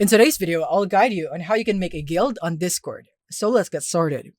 In today's video, I'll guide you on how you can make a guild on Discord. So let's get started.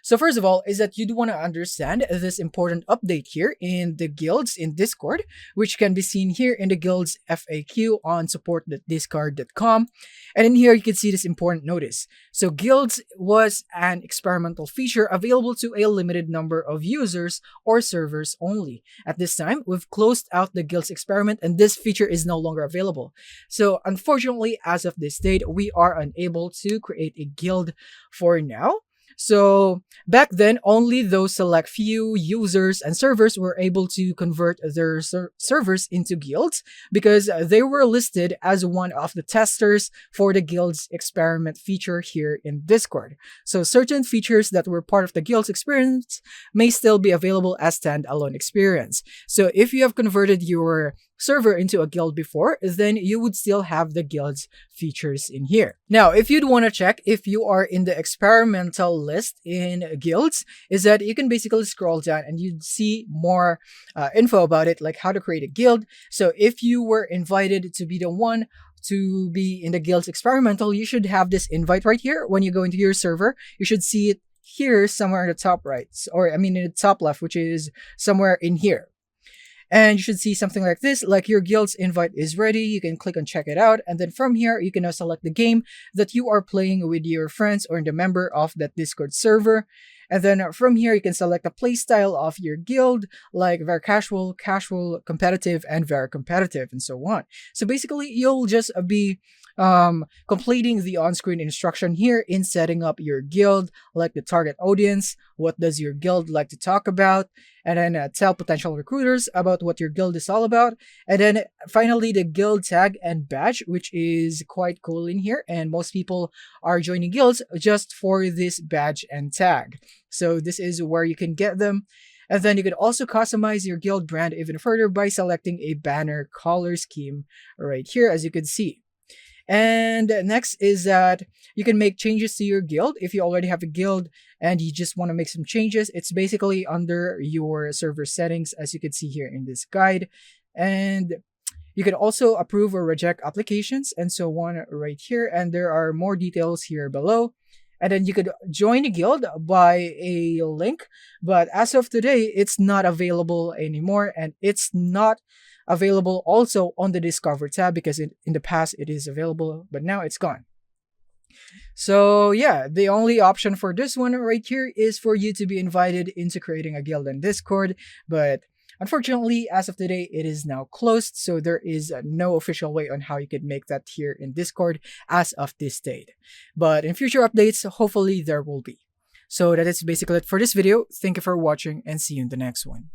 So first of all is that you'd want to understand this important update here in the guilds in Discord, which can be seen here in the guilds FAQ on support.discord.com. And in here, you can see this important notice. So guilds was an experimental feature available to a limited number of users or servers only. At this time, we've closed out the guilds experiment and this feature is no longer available. So unfortunately, as of this date, we are unable to create a guild for now. So back then, only those select few users and servers were able to convert their servers into guilds because they were listed as one of the testers for the guilds experiment feature here in Discord. So certain features that were part of the guilds experience may still be available as standalone experience. So if you have converted your server into a guild before, then you would still have the guild's features in here. Now, if you'd want to check if you are in the experimental list in guilds, is that you can basically scroll down and you'd see more info about it, like how to create a guild. So if you were invited to be the one to be in the guild's experimental, you should have this invite right here. When you go into your server, you should see it here somewhere in the top right, or I mean in the top left, which is somewhere in here. And you should see something like this, like your guild's invite is ready. You can click on check it out. And then from here, you can now select the game that you are playing with your friends or the member of that Discord server. And then from here, you can select the playstyle of your guild, like very casual, casual, competitive, and very competitive, and so on. So basically, you'll just be completing the on-screen instruction here in setting up your guild, like the target audience, what does your guild like to talk about, and then tell potential recruiters about what your guild is all about. And then finally, the guild tag and badge, which is quite cool in here. And most people are joining guilds just for this badge and tag. So this is where you can get them. And then you can also customize your guild brand even further by selecting a banner color scheme right here, as you can see. And next is that you can make changes to your guild. If you already have a guild and you just want to make some changes, it's basically under your server settings, as you can see here in this guide. And you can also approve or reject applications and so on right here. And there are more details here below. And then you could join a guild by a link. But as of today, it's not available anymore. And it's not available also on the Discover tab because in the past it is available, but now it's gone. So yeah, the only option for this one right here is for you to be invited into creating a guild in Discord. But unfortunately, as of today, it is now closed. So there is no official way on how you could make that here in Discord as of this date. But in future updates, hopefully there will be. So that is basically it for this video. Thank you for watching and see you in the next one.